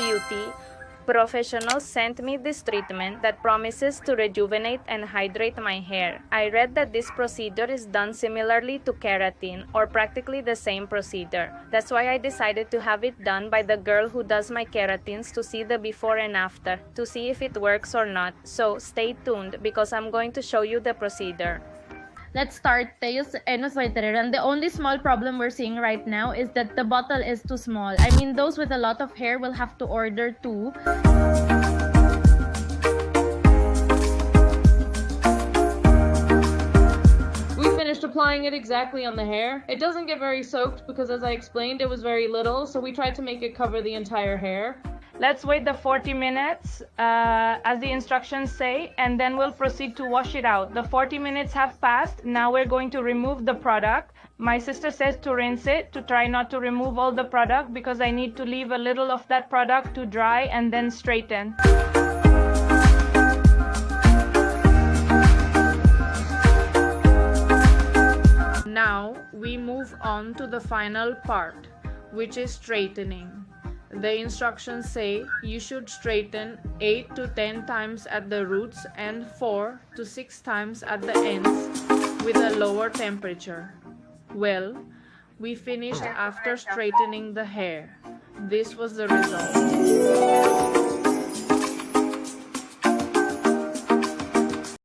beauty professional sent me this treatment that promises to rejuvenate and hydrate my hair. I read that this procedure is done similarly to keratin, or practically the same procedure. That's why I decided to have it done by the girl who does my keratins to see the before and after, to see if it works or not. So stay tuned because I'm going to show you the procedure. Let's start tayo sa and the only small problem we're seeing right now is that the bottle is too small. I mean, those with a lot of hair will have to order two. We finished applying it exactly on the hair. It doesn't get very soaked because, as I explained, it was very little, so we tried to make it cover the entire hair. Let's wait the 40 minutes as the instructions say, and then we'll proceed to wash it out. The 40 minutes have passed. Now we're going to remove the product. My sister says to rinse it, to try not to remove all the product because I need to leave a little of that product to dry and then straighten. Now we move on to the final part, which is straightening. The instructions say you should straighten 8 to 10 times at the roots and 4 to 6 times at the ends with a lower temperature. Well, we finished after straightening the hair. This was the result.